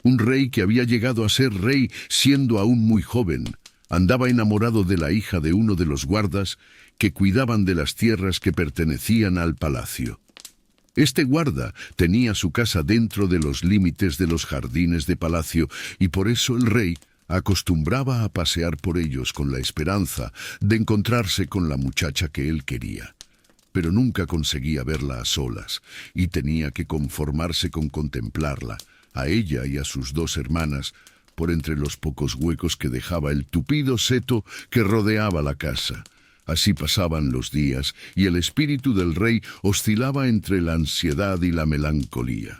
Un rey que había llegado a ser rey siendo aún muy joven, andaba enamorado de la hija de uno de los guardas que cuidaban de las tierras que pertenecían al palacio. Este guarda tenía su casa dentro de los límites de los jardines de palacio y por eso el rey acostumbraba a pasear por ellos con la esperanza de encontrarse con la muchacha que él quería. Pero nunca conseguía verla a solas y tenía que conformarse con contemplarla, a ella y a sus dos hermanas, por entre los pocos huecos que dejaba el tupido seto que rodeaba la casa. Así pasaban los días y el espíritu del rey oscilaba entre la ansiedad y la melancolía.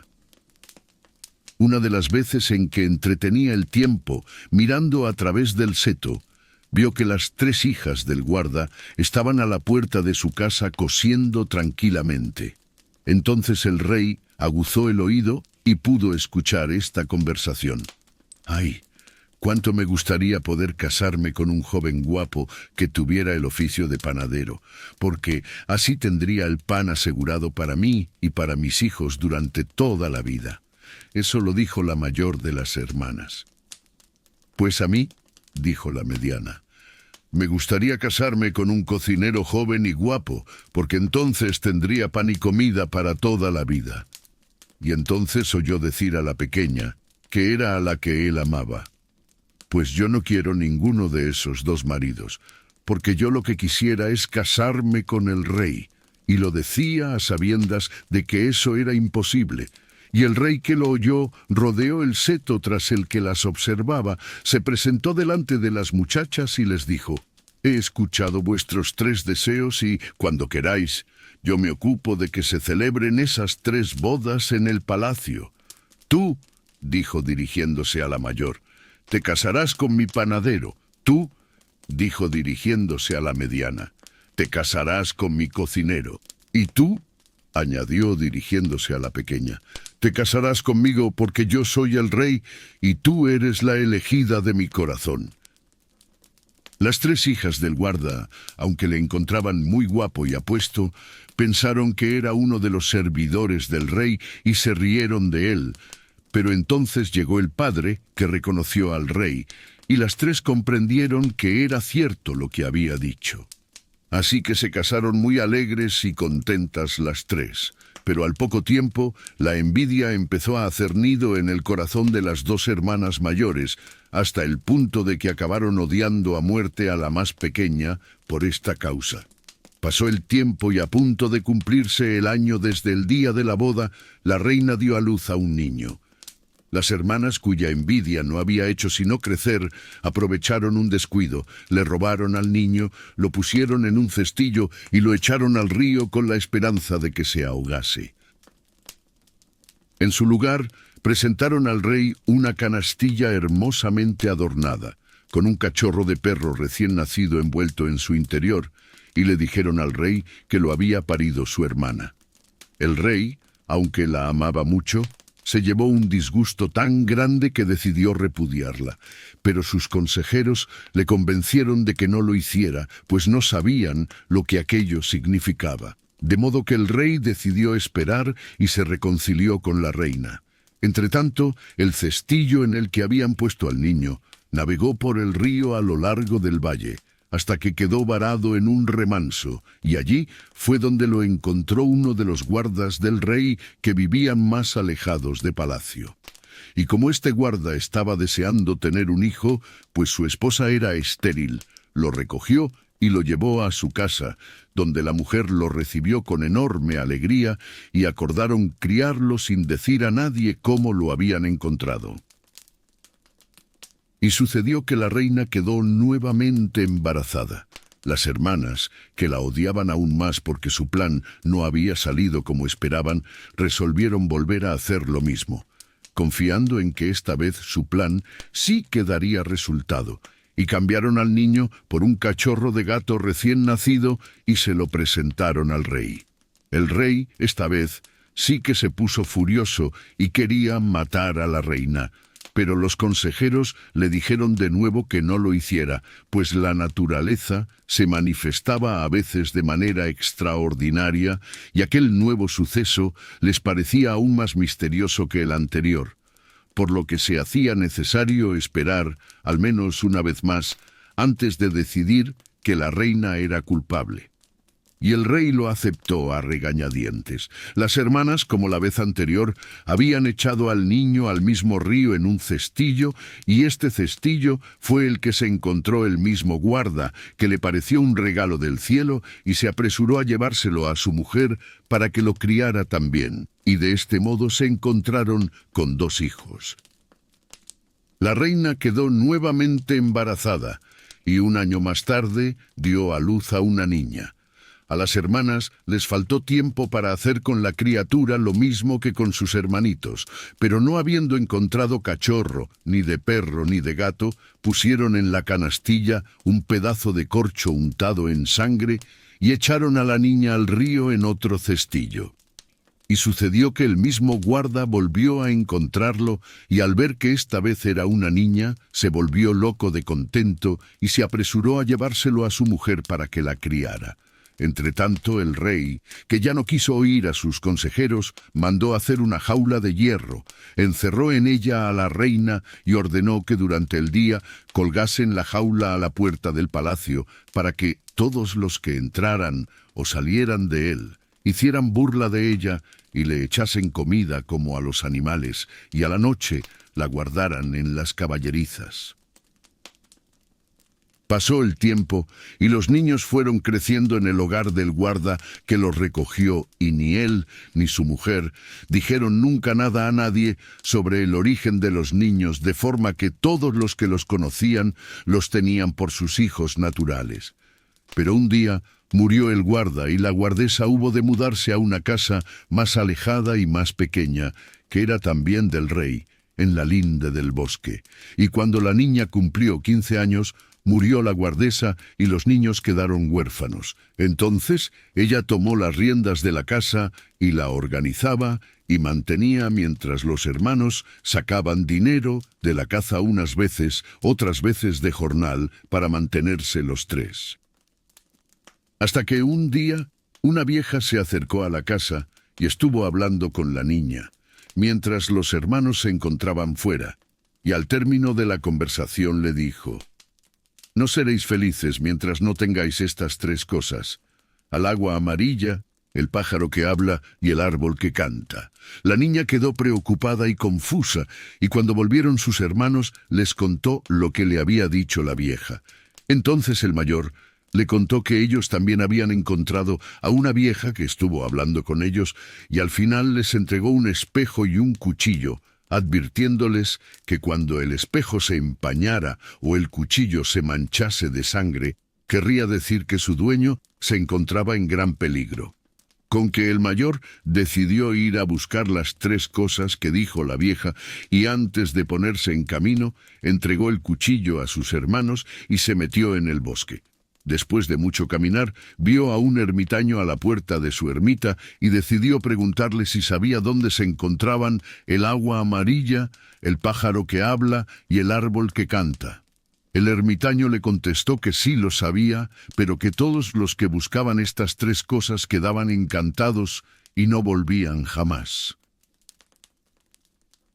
Una de las veces en que entretenía el tiempo mirando a través del seto, vio que las tres hijas del guarda estaban a la puerta de su casa cosiendo tranquilamente. Entonces el rey aguzó el oído y pudo escuchar esta conversación. ¡Ay! Cuánto me gustaría poder casarme con un joven guapo que tuviera el oficio de panadero, porque así tendría el pan asegurado para mí y para mis hijos durante toda la vida. Eso lo dijo la mayor de las hermanas. Pues a mí, dijo la mediana, me gustaría casarme con un cocinero joven y guapo, porque entonces tendría pan y comida para toda la vida. Y entonces oyó decir a la pequeña, que era a la que él amaba, pues yo no quiero ninguno de esos dos maridos, porque yo lo que quisiera es casarme con el rey. Y lo decía a sabiendas de que eso era imposible. Y el rey que lo oyó rodeó el seto tras el que las observaba, se presentó delante de las muchachas y les dijo, he escuchado vuestros tres deseos y, cuando queráis, yo me ocupo de que se celebren esas tres bodas en el palacio. Tú, dijo dirigiéndose a la mayor, te casarás con mi panadero. Tú, dijo dirigiéndose a la mediana, te casarás con mi cocinero. Y tú, añadió dirigiéndose a la pequeña, te casarás conmigo porque yo soy el rey y tú eres la elegida de mi corazón. Las tres hijas del guarda, aunque le encontraban muy guapo y apuesto, pensaron que era uno de los servidores del rey y se rieron de él. Pero entonces llegó el padre, que reconoció al rey, y las tres comprendieron que era cierto lo que había dicho. Así que se casaron muy alegres y contentas las tres. Pero al poco tiempo, la envidia empezó a hacer nido en el corazón de las dos hermanas mayores, hasta el punto de que acabaron odiando a muerte a la más pequeña por esta causa. Pasó el tiempo y a punto de cumplirse el año desde el día de la boda, la reina dio a luz a un niño. Las hermanas, cuya envidia no había hecho sino crecer, aprovecharon un descuido, le robaron al niño, lo pusieron en un cestillo y lo echaron al río con la esperanza de que se ahogase. En su lugar, presentaron al rey una canastilla hermosamente adornada, con un cachorro de perro recién nacido envuelto en su interior, y le dijeron al rey que lo había parido su hermana. El rey, aunque la amaba mucho, se llevó un disgusto tan grande que decidió repudiarla, pero sus consejeros le convencieron de que no lo hiciera, pues no sabían lo que aquello significaba. De modo que el rey decidió esperar y se reconcilió con la reina. Entretanto, el cestillo en el que habían puesto al niño navegó por el río a lo largo del valle, hasta que quedó varado en un remanso, y allí fue donde lo encontró uno de los guardas del rey que vivían más alejados de palacio. Y como este guarda estaba deseando tener un hijo, pues su esposa era estéril, lo recogió y lo llevó a su casa, donde la mujer lo recibió con enorme alegría y acordaron criarlo sin decir a nadie cómo lo habían encontrado. Y sucedió que la reina quedó nuevamente embarazada. Las hermanas, que la odiaban aún más porque su plan no había salido como esperaban, resolvieron volver a hacer lo mismo, confiando en que esta vez su plan sí que daría resultado, y cambiaron al niño por un cachorro de gato recién nacido y se lo presentaron al rey. El rey, esta vez, sí que se puso furioso y quería matar a la reina, pero los consejeros le dijeron de nuevo que no lo hiciera, pues la naturaleza se manifestaba a veces de manera extraordinaria y aquel nuevo suceso les parecía aún más misterioso que el anterior. por lo que se hacía necesario esperar, al menos una vez más, antes de decidir que la reina era culpable. Y el rey lo aceptó a regañadientes. Las hermanas, como la vez anterior, habían echado al niño al mismo río en un cestillo, y este cestillo fue el que se encontró el mismo guarda, que le pareció un regalo del cielo, y se apresuró a llevárselo a su mujer para que lo criara también. Y de este modo se encontraron con 2 hijos. La reina quedó nuevamente embarazada, y 1 año más tarde dio a luz a una niña. A las hermanas les faltó tiempo para hacer con la criatura lo mismo que con sus hermanitos, pero no habiendo encontrado cachorro, ni de perro, ni de gato, pusieron en la canastilla un pedazo de corcho untado en sangre y echaron a la niña al río en otro cestillo. Y sucedió que el mismo guarda volvió a encontrarlo, y al ver que esta vez era una niña, se volvió loco de contento y se apresuró a llevárselo a su mujer para que la criara. Entretanto, el rey, que ya no quiso oír a sus consejeros, mandó hacer una jaula de hierro, encerró en ella a la reina y ordenó que durante el día colgasen la jaula a la puerta del palacio para que todos los que entraran o salieran de él hicieran burla de ella y le echasen comida como a los animales, y a la noche la guardaran en las caballerizas. Pasó el tiempo, y los niños fueron creciendo en el hogar del guarda que los recogió, y ni él ni su mujer dijeron nunca nada a nadie sobre el origen de los niños, de forma que todos los que los conocían los tenían por sus hijos naturales. Pero un día murió el guarda, y la guardesa hubo de mudarse a una casa más alejada y más pequeña, que era también del rey, en la linde del bosque. Y cuando la niña cumplió 15 años, murió la guardesa y los niños quedaron huérfanos. Entonces ella tomó las riendas de la casa y la organizaba y mantenía mientras los hermanos sacaban dinero de la caza unas veces, otras veces de jornal, para mantenerse los 3. Hasta que un día una vieja se acercó a la casa y estuvo hablando con la niña, mientras los hermanos se encontraban fuera, y al término de la conversación le dijo: «No seréis felices mientras no tengáis estas 3 cosas: al agua amarilla, el pájaro que habla y el árbol que canta». La niña quedó preocupada y confusa, y cuando volvieron sus hermanos les contó lo que le había dicho la vieja. Entonces el mayor le contó que ellos también habían encontrado a una vieja que estuvo hablando con ellos, y al final les entregó un espejo y un cuchillo, advirtiéndoles que cuando el espejo se empañara o el cuchillo se manchase de sangre, querría decir que su dueño se encontraba en gran peligro. Con que el mayor decidió ir a buscar las 3 cosas que dijo la vieja, y antes de ponerse en camino, entregó el cuchillo a sus hermanos y se metió en el bosque. Después de mucho caminar, vio a un ermitaño a la puerta de su ermita y decidió preguntarle si sabía dónde se encontraban el agua amarilla, el pájaro que habla y el árbol que canta. El ermitaño le contestó que sí lo sabía, pero que todos los que buscaban estas 3 cosas quedaban encantados y no volvían jamás.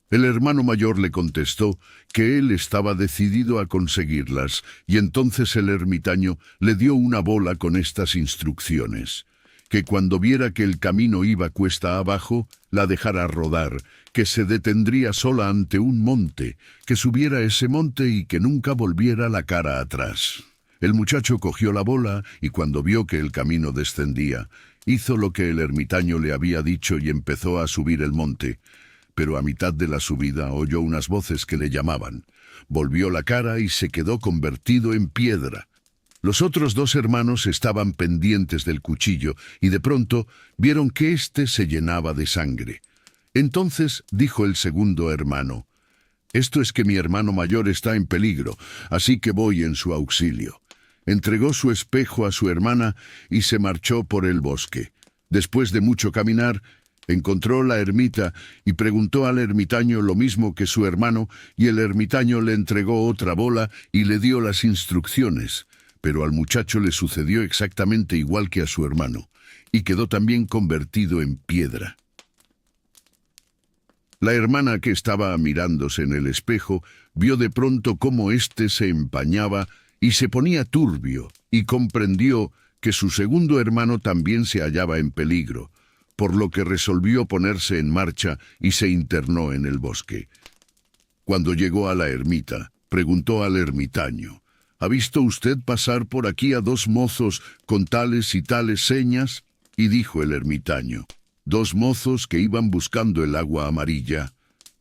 El hermano mayor le contestó que él estaba decidido a conseguirlas, y entonces el ermitaño le dio una bola con estas instrucciones: que cuando viera que el camino iba cuesta abajo, la dejara rodar, que se detendría sola ante un monte, que subiera ese monte y que nunca volviera la cara atrás. El muchacho cogió la bola y cuando vio que el camino descendía, hizo lo que el ermitaño le había dicho y empezó a subir el monte. Pero a mitad de la subida oyó unas voces que le llamaban. Volvió la cara y se quedó convertido en piedra. Los otros 2 hermanos estaban pendientes del cuchillo y de pronto vieron que éste se llenaba de sangre. Entonces dijo el segundo hermano: «Esto es que mi hermano mayor está en peligro, así que voy en su auxilio». Entregó su espejo a su hermana y se marchó por el bosque. Después de mucho caminar, encontró la ermita y preguntó al ermitaño lo mismo que su hermano, y el ermitaño le entregó otra bola y le dio las instrucciones. Pero al muchacho le sucedió exactamente igual que a su hermano, y quedó también convertido en piedra. La hermana, que estaba mirándose en el espejo, vio de pronto cómo éste se empañaba y se ponía turbio, y comprendió que su segundo hermano también se hallaba en peligro, por lo que resolvió ponerse en marcha y se internó en el bosque. Cuando llegó a la ermita, preguntó al ermitaño: ¿Ha visto usted pasar por aquí a dos mozos con tales y tales señas? Y dijo el ermitaño: dos mozos que iban buscando el agua amarilla.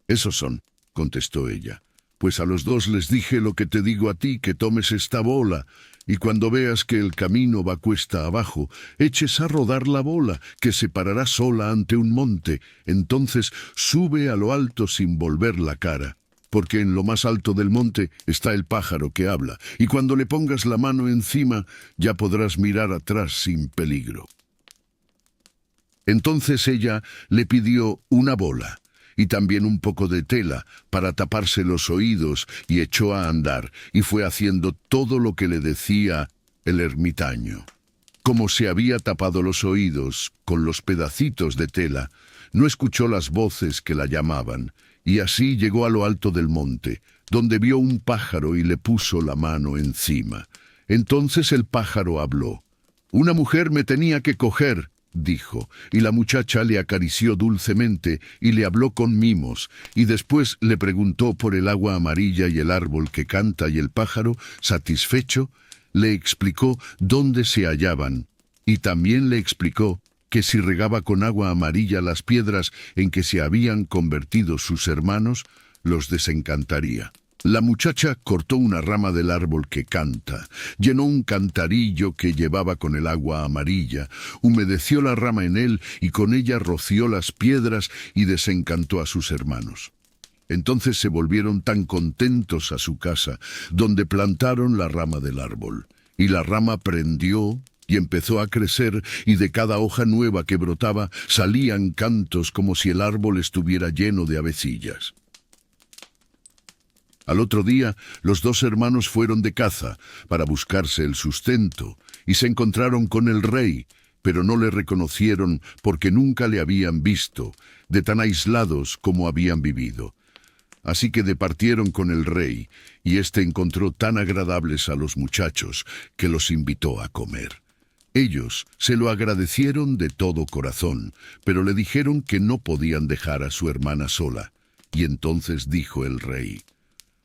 Esos son, contestó ella. Pues a los dos les dije lo que te digo a ti, que tomes esta bola, y cuando veas que el camino va cuesta abajo, eches a rodar la bola, que se parará sola ante un monte. Entonces sube a lo alto sin volver la cara, porque en lo más alto del monte está el pájaro que habla, y cuando le pongas la mano encima, ya podrás mirar atrás sin peligro. Entonces ella le pidió una bola y también un poco de tela para taparse los oídos, y echó a andar, y fue haciendo todo lo que le decía el ermitaño. Como se había tapado los oídos con los pedacitos de tela, no escuchó las voces que la llamaban, y así llegó a lo alto del monte, donde vio un pájaro y le puso la mano encima. Entonces el pájaro habló. «Una mujer me tenía que coger», dijo, y la muchacha le acarició dulcemente y le habló con mimos, y después le preguntó por el agua amarilla y el árbol que canta, y el pájaro, satisfecho, le explicó dónde se hallaban, y también le explicó que si regaba con agua amarilla las piedras en que se habían convertido sus hermanos, los desencantaría. La muchacha cortó una rama del árbol que canta, llenó un cantarillo que llevaba con el agua amarilla, humedeció la rama en él y con ella roció las piedras y desencantó a sus hermanos. Entonces se volvieron tan contentos a su casa, donde plantaron la rama del árbol. Y la rama prendió y empezó a crecer, y de cada hoja nueva que brotaba salían cantos como si el árbol estuviera lleno de avecillas. Al otro día, los dos hermanos fueron de caza para buscarse el sustento, y se encontraron con el rey, pero no le reconocieron porque nunca le habían visto, de tan aislados como habían vivido. Así que departieron con el rey, y éste encontró tan agradables a los muchachos que los invitó a comer. Ellos se lo agradecieron de todo corazón, pero le dijeron que no podían dejar a su hermana sola. Y entonces dijo el rey: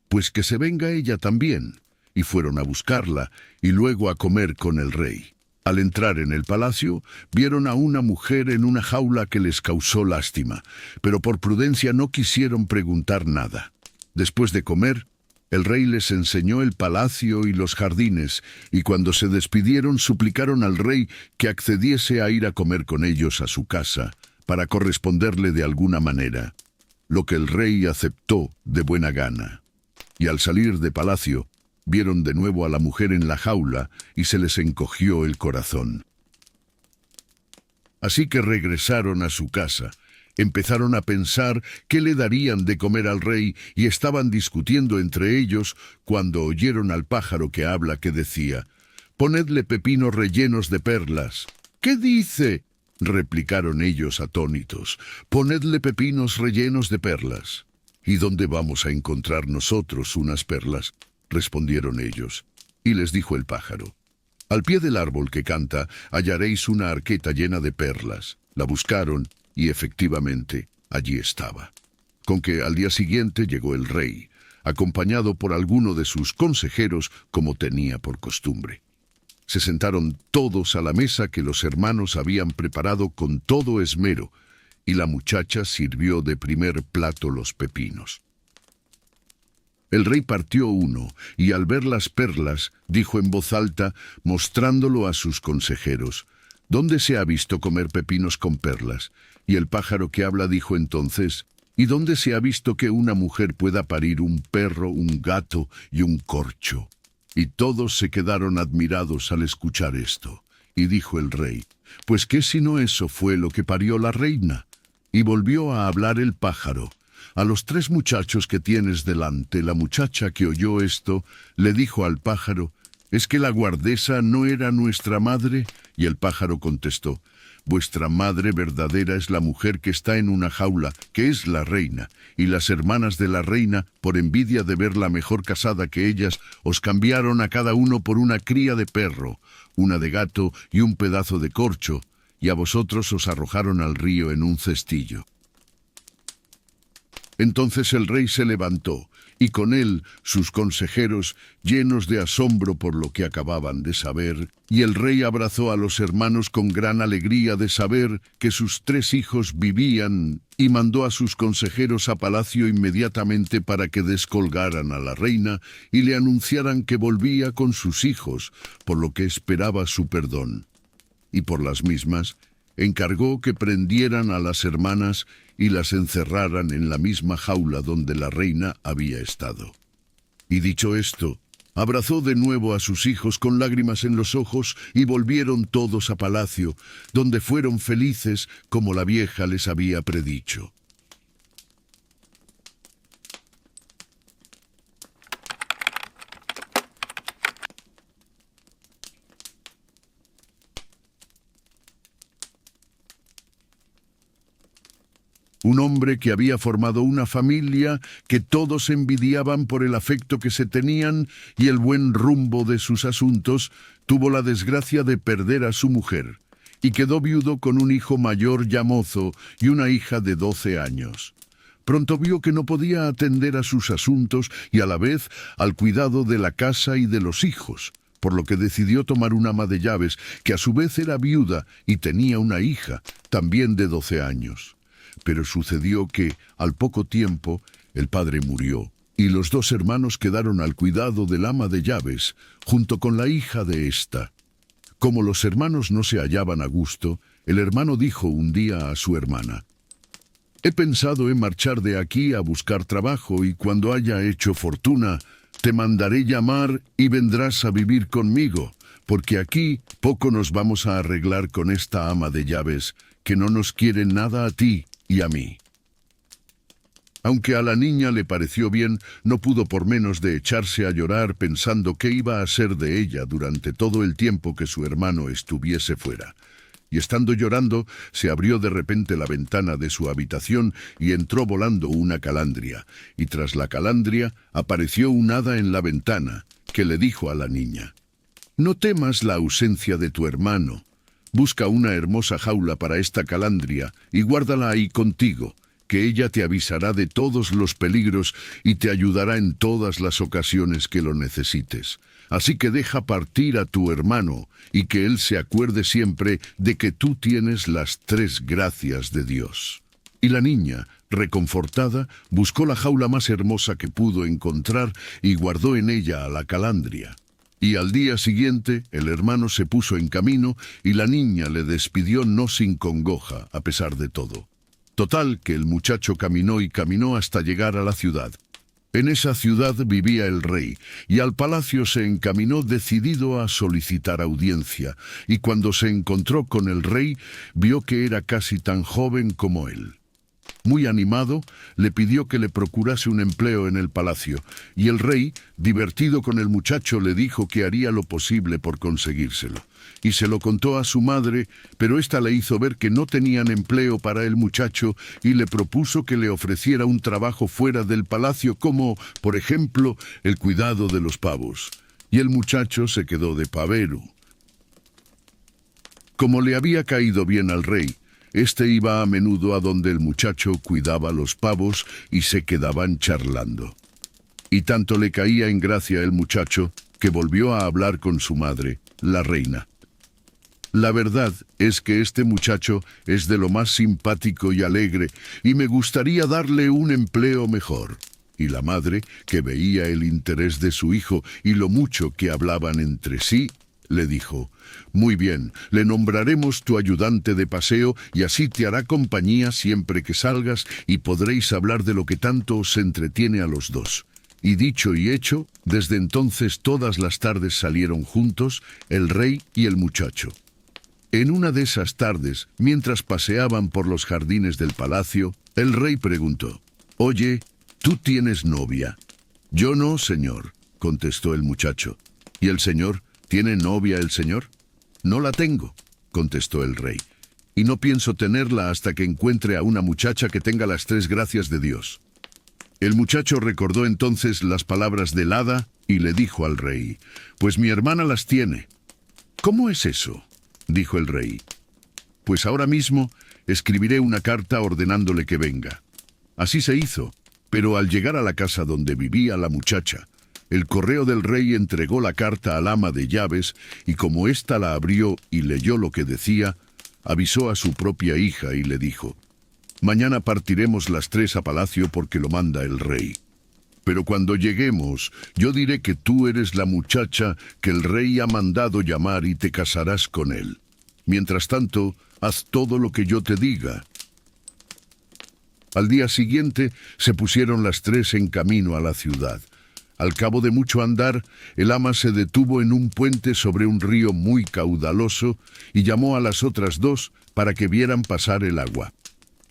«Pues que se venga ella también». Y fueron a buscarla y luego a comer con el rey. Al entrar en el palacio, vieron a una mujer en una jaula que les causó lástima, pero por prudencia no quisieron preguntar nada. Después de comer, el rey les enseñó el palacio y los jardines, y cuando se despidieron suplicaron al rey que accediese a ir a comer con ellos a su casa, para corresponderle de alguna manera, lo que el rey aceptó de buena gana. Y al salir de palacio, vieron de nuevo a la mujer en la jaula y se les encogió el corazón. Así que regresaron a su casa, empezaron a pensar qué le darían de comer al rey y estaban discutiendo entre ellos cuando oyeron al pájaro que habla, que decía: «Ponedle pepinos rellenos de perlas». «¿Qué dice?», replicaron ellos atónitos. «Ponedle pepinos rellenos de perlas». «¿Y dónde vamos a encontrar nosotros unas perlas?», respondieron ellos. Y les dijo el pájaro: «Al pie del árbol que canta hallaréis una arqueta llena de perlas». La buscaron y efectivamente allí estaba. Con que al día siguiente llegó el rey, acompañado por alguno de sus consejeros, como tenía por costumbre. Se sentaron todos a la mesa que los hermanos habían preparado con todo esmero, y la muchacha sirvió de primer plato los pepinos. El rey partió uno, y al ver las perlas, dijo en voz alta, mostrándolo a sus consejeros: «¿Dónde se ha visto comer pepinos con perlas?». Y el pájaro que habla dijo entonces: «¿Y dónde se ha visto que una mujer pueda parir un perro, un gato y un corcho?». Y todos se quedaron admirados al escuchar esto. Y dijo el rey: «Pues qué si no eso fue lo que parió la reina». Y volvió a hablar el pájaro: «A los tres muchachos que tienes delante». La muchacha que oyó esto le dijo al pájaro: «¿Es que la guardesa no era nuestra madre?». Y el pájaro contestó: vuestra madre verdadera es la mujer que está en una jaula, que es la reina, y las hermanas de la reina, por envidia de verla mejor casada que ellas, os cambiaron a cada uno por una cría de perro, una de gato y un pedazo de corcho, y a vosotros os arrojaron al río en un cestillo». Entonces el rey se levantó, y con él sus consejeros, llenos de asombro por lo que acababan de saber, y el rey abrazó a los hermanos con gran alegría de saber que sus 3 hijos vivían, y mandó a sus consejeros a palacio inmediatamente para que descolgaran a la reina y le anunciaran que volvía con sus hijos, por lo que esperaba su perdón. Y por las mismas, encargó que prendieran a las hermanas y las encerraran en la misma jaula donde la reina había estado. Y dicho esto, abrazó de nuevo a sus hijos con lágrimas en los ojos y volvieron todos a palacio, donde fueron felices como la vieja les había predicho. Un hombre que había formado una familia que todos envidiaban por el afecto que se tenían y el buen rumbo de sus asuntos, tuvo la desgracia de perder a su mujer, y quedó viudo con un hijo mayor ya mozo y una hija de 12 años. Pronto vio que no podía atender a sus asuntos y a la vez al cuidado de la casa y de los hijos, por lo que decidió tomar una ama de llaves, que a su vez era viuda y tenía una hija, también de 12 años. Pero sucedió que, al poco tiempo, el padre murió, y los 2 hermanos quedaron al cuidado del ama de llaves, junto con la hija de ésta. Como los hermanos no se hallaban a gusto, el hermano dijo un día a su hermana: «He pensado en marchar de aquí a buscar trabajo, y cuando haya hecho fortuna, te mandaré llamar y vendrás a vivir conmigo, porque aquí poco nos vamos a arreglar con esta ama de llaves, que no nos quiere nada a ti y a mí». Aunque a la niña le pareció bien, no pudo por menos de echarse a llorar pensando qué iba a ser de ella durante todo el tiempo que su hermano estuviese fuera. Y estando llorando, se abrió de repente la ventana de su habitación y entró volando una calandria, y tras la calandria apareció un hada en la ventana, que le dijo a la niña: «No temas la ausencia de tu hermano. Busca una hermosa jaula para esta calandria y guárdala ahí contigo, que ella te avisará de todos los peligros y te ayudará en todas las ocasiones que lo necesites. Así que deja partir a tu hermano y que él se acuerde siempre de que tú tienes las 3 gracias de Dios». Y la niña, reconfortada, buscó la jaula más hermosa que pudo encontrar y guardó en ella a la calandria. Y al día siguiente el hermano se puso en camino y la niña le despidió no sin congoja, a pesar de todo. Total que el muchacho caminó y caminó hasta llegar a la ciudad. En esa ciudad vivía el rey, y al palacio se encaminó decidido a solicitar audiencia, y cuando se encontró con el rey, vio que era casi tan joven como él. Muy animado, le pidió que le procurase un empleo en el palacio, y el rey, divertido con el muchacho, le dijo que haría lo posible por conseguírselo. Y se lo contó a su madre, pero ésta le hizo ver que no tenían empleo para el muchacho y le propuso que le ofreciera un trabajo fuera del palacio como, por ejemplo, el cuidado de los pavos. Y el muchacho se quedó de pavero. Como le había caído bien al rey, este iba a menudo a donde el muchacho cuidaba los pavos y se quedaban charlando. Y tanto le caía en gracia el muchacho que volvió a hablar con su madre, la reina. La verdad es que este muchacho es de lo más simpático y alegre, y me gustaría darle un empleo mejor. Y la madre, que veía el interés de su hijo y lo mucho que hablaban entre sí, le dijo: «Muy bien, le nombraremos tu ayudante de paseo y así te hará compañía siempre que salgas y podréis hablar de lo que tanto os entretiene a los 2». Y dicho y hecho, desde entonces todas las tardes salieron juntos el rey y el muchacho. En una de esas tardes, mientras paseaban por los jardines del palacio, el rey preguntó: «Oye, ¿tú tienes novia?». «Yo no, señor», contestó el muchacho. «¿Y el señor? ¿Tiene novia el señor?». «No la tengo», contestó el rey. y no pienso tenerla hasta que encuentre a una muchacha que tenga las 3 gracias de Dios». El muchacho recordó entonces las palabras del hada y le dijo al rey: «Pues mi hermana las tiene». «¿Cómo es eso?», dijo el rey. «Pues ahora mismo escribiré una carta ordenándole que venga». Así se hizo, pero al llegar a la casa donde vivía la muchacha, el correo del rey entregó la carta al ama de llaves y como ésta la abrió y leyó lo que decía, avisó a su propia hija y le dijo: «Mañana partiremos las 3 a palacio porque lo manda el rey. Pero cuando lleguemos, yo diré que tú eres la muchacha que el rey ha mandado llamar y te casarás con él. Mientras tanto, haz todo lo que yo te diga». Al día siguiente se pusieron las 3 en camino a la ciudad. Al cabo de mucho andar, el ama se detuvo en un puente sobre un río muy caudaloso y llamó a las otras 2 para que vieran pasar el agua.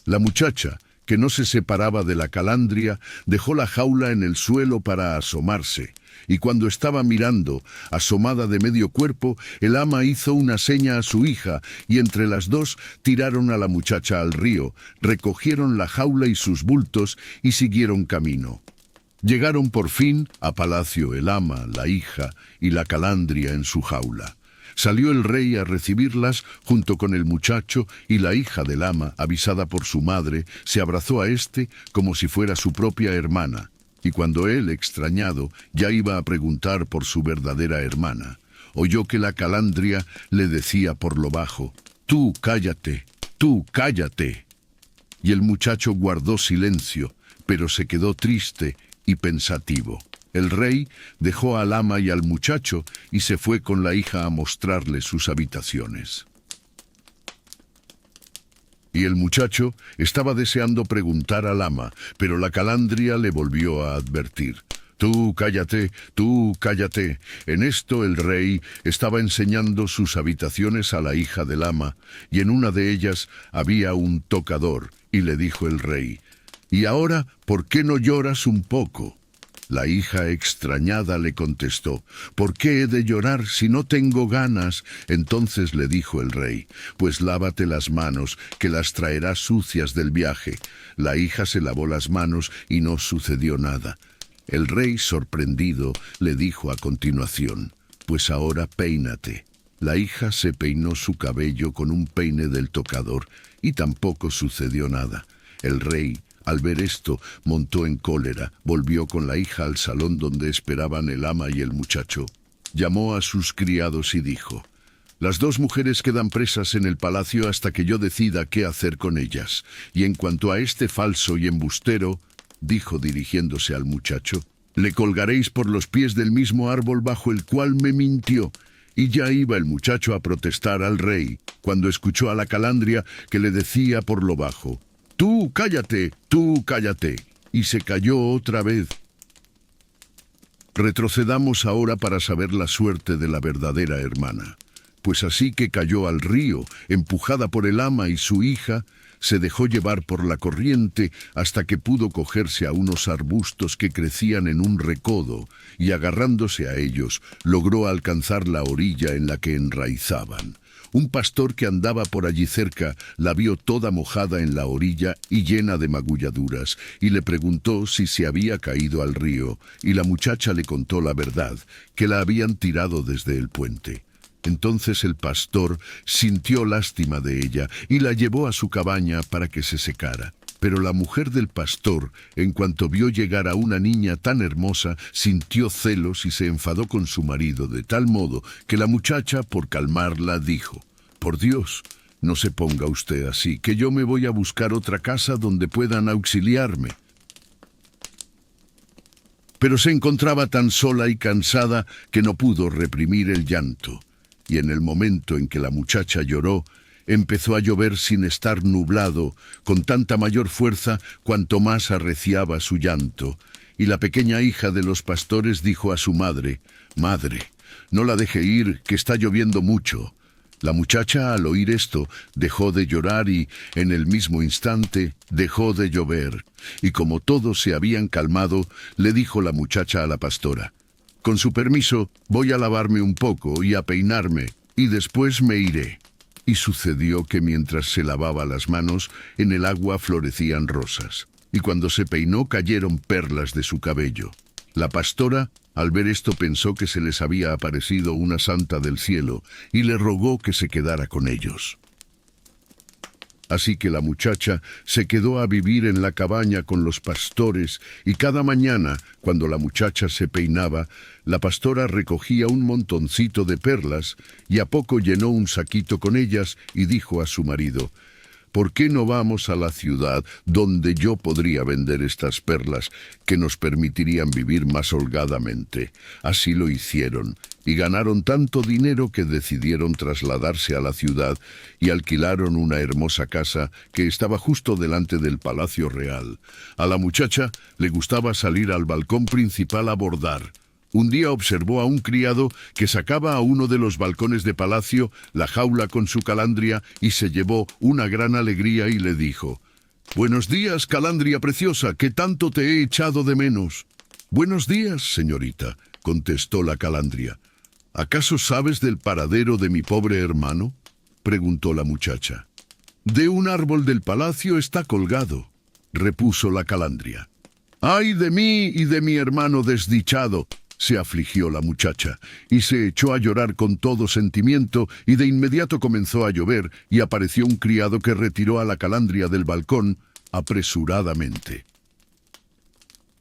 La muchacha, que no se separaba de la calandria, dejó la jaula en el suelo para asomarse, y cuando estaba mirando, asomada de medio cuerpo, el ama hizo una seña a su hija, y entre las 2 tiraron a la muchacha al río, recogieron la jaula y sus bultos, y siguieron camino. Llegaron por fin a palacio el ama, la hija y la calandria en su jaula. Salió el rey a recibirlas junto con el muchacho y la hija del ama, avisada por su madre, se abrazó a éste como si fuera su propia hermana. Y cuando él, extrañado, ya iba a preguntar por su verdadera hermana, oyó que la calandria le decía por lo bajo: «Tú cállate, tú cállate». Y el muchacho guardó silencio, pero se quedó triste y pensativo. El rey dejó al ama y al muchacho y se fue con la hija a mostrarle sus habitaciones. Y el muchacho estaba deseando preguntar al ama, pero la calandria le volvió a advertir: «Tú cállate, tú cállate». En esto el rey estaba enseñando sus habitaciones a la hija del ama, y en una de ellas había un tocador, y le dijo el rey: «¿Y ahora por qué no lloras un poco?». La hija extrañada le contestó: «¿Por qué he de llorar si no tengo ganas?». Entonces le dijo el rey: «Pues lávate las manos, que las traerás sucias del viaje». La hija se lavó las manos y no sucedió nada. El rey, sorprendido, le dijo a continuación: «Pues ahora peínate». La hija se peinó su cabello con un peine del tocador y tampoco sucedió nada. El rey, al ver esto, montó en cólera, volvió con la hija al salón donde esperaban el ama y el muchacho. Llamó a sus criados y dijo: «Las 2 mujeres quedan presas en el palacio hasta que yo decida qué hacer con ellas. Y en cuanto a este falso y embustero», dijo dirigiéndose al muchacho, «le colgaréis por los pies del mismo árbol bajo el cual me mintió». Y ya iba el muchacho a protestar al rey, cuando escuchó a la calandria que le decía por lo bajo: «Tú cállate, tú cállate». Y se calló otra vez. Retrocedamos ahora para saber la suerte de la verdadera hermana. Pues así que cayó al río, empujada por el ama y su hija, se dejó llevar por la corriente hasta que pudo cogerse a unos arbustos que crecían en un recodo, y agarrándose a ellos, logró alcanzar la orilla en la que enraizaban. Un pastor que andaba por allí cerca la vio toda mojada en la orilla y llena de magulladuras, y le preguntó si se había caído al río, y la muchacha le contó la verdad, que la habían tirado desde el puente. Entonces el pastor sintió lástima de ella y la llevó a su cabaña para que se secara. Pero la mujer del pastor, en cuanto vio llegar a una niña tan hermosa, sintió celos y se enfadó con su marido, de tal modo que la muchacha, por calmarla, dijo: «Por Dios, no se ponga usted así, que yo me voy a buscar otra casa donde puedan auxiliarme». Pero se encontraba tan sola y cansada que no pudo reprimir el llanto. Y en el momento en que la muchacha lloró, empezó a llover sin estar nublado, con tanta mayor fuerza cuanto más arreciaba su llanto. Y la pequeña hija de los pastores dijo a su madre: «Madre, no la deje ir, que está lloviendo mucho». La muchacha, al oír esto, dejó de llorar y, en el mismo instante, dejó de llover. Y como todos se habían calmado, le dijo la muchacha a la pastora: «Con su permiso, voy a lavarme un poco y a peinarme, y después me iré». Y sucedió que mientras se lavaba las manos, en el agua florecían rosas, y cuando se peinó cayeron perlas de su cabello. La pastora, al ver esto, pensó que se les había aparecido una santa del cielo, y le rogó que se quedara con ellos. Así que la muchacha se quedó a vivir en la cabaña con los pastores, y cada mañana, cuando la muchacha se peinaba, la pastora recogía un montoncito de perlas, y a poco llenó un saquito con ellas, y dijo a su marido: «¿Por qué no vamos a la ciudad donde yo podría vender estas perlas que nos permitirían vivir más holgadamente?» Así lo hicieron, y ganaron tanto dinero que decidieron trasladarse a la ciudad y alquilaron una hermosa casa que estaba justo delante del palacio real. A la muchacha le gustaba salir al balcón principal a bordar. Un día observó a un criado que sacaba a uno de los balcones de palacio la jaula con su calandria y se llevó una gran alegría y le dijo: «Buenos días, calandria preciosa, que tanto te he echado de menos». «Buenos días, señorita», contestó la calandria. «¿Acaso sabes del paradero de mi pobre hermano?», preguntó la muchacha. «De un árbol del palacio está colgado», repuso la calandria. «¡Ay de mí y de mi hermano desdichado!», se afligió la muchacha, y se echó a llorar con todo sentimiento, y de inmediato comenzó a llover, y apareció un criado que retiró a la calandria del balcón apresuradamente.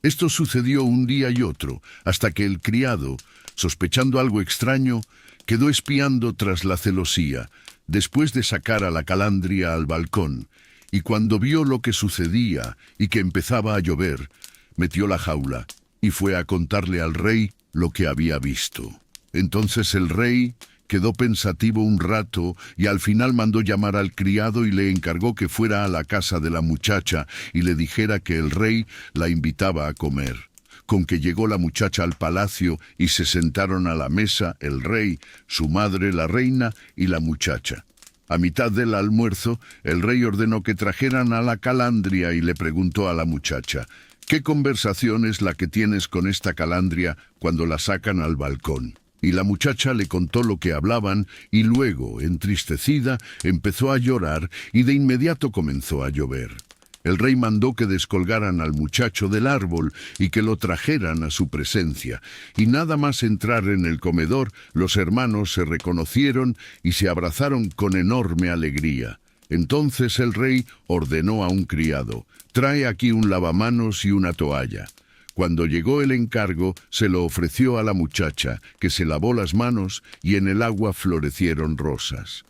Esto sucedió un día y otro, hasta que el criado, sospechando algo extraño, quedó espiando tras la celosía, después de sacar a la calandria al balcón, y cuando vio lo que sucedía y que empezaba a llover, metió la jaula y fue a contarle al rey lo que había visto. Entonces el rey quedó pensativo un rato y al final mandó llamar al criado y le encargó que fuera a la casa de la muchacha y le dijera que el rey la invitaba a comer. Con que llegó la muchacha al palacio y se sentaron a la mesa el rey, su madre, la reina y la muchacha. A mitad del almuerzo, el rey ordenó que trajeran a la calandria y le preguntó a la muchacha: «¿Qué conversación es la que tienes con esta calandria cuando la sacan al balcón?». Y la muchacha le contó lo que hablaban y luego, entristecida, empezó a llorar y de inmediato comenzó a llover. El rey mandó que descolgaran al muchacho del árbol y que lo trajeran a su presencia, y nada más entrar en el comedor, los hermanos se reconocieron y se abrazaron con enorme alegría. Entonces el rey ordenó a un criado: «Trae aquí un lavamanos y una toalla». Cuando llegó el encargo, se lo ofreció a la muchacha, que se lavó las manos y en el agua florecieron rosas.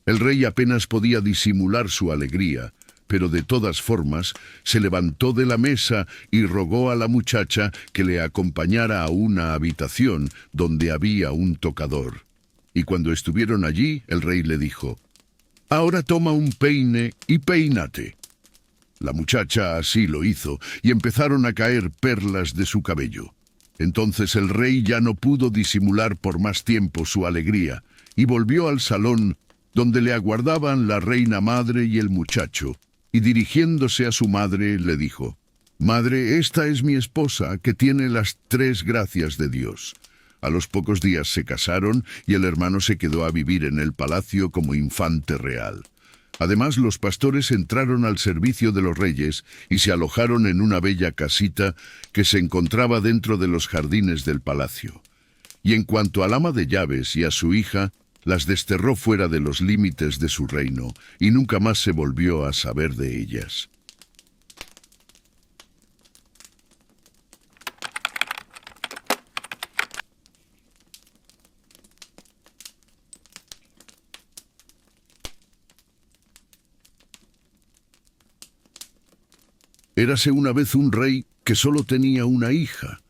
El rey apenas podía disimular su alegría, pero de todas formas se levantó de la mesa y rogó a la muchacha que le acompañara a una habitación donde había un tocador. Y cuando estuvieron allí, el rey le dijo: «Ahora toma un peine y peínate». La muchacha así lo hizo, y empezaron a caer perlas de su cabello. Entonces el rey ya no pudo disimular por más tiempo su alegría, y volvió al salón donde le aguardaban la reina madre y el muchacho, y dirigiéndose a su madre le dijo: «Madre, esta es mi esposa, que tiene las 3 gracias de Dios». A los pocos días se casaron, y el hermano se quedó a vivir en el palacio como infante real. Además, los pastores entraron al servicio de los reyes y se alojaron en una bella casita que se encontraba dentro de los jardines del palacio. Y en cuanto al ama de llaves y a su hija, las desterró fuera de los límites de su reino, y nunca más se volvió a saber de ellas. Érase una vez un rey que solo tenía una hija.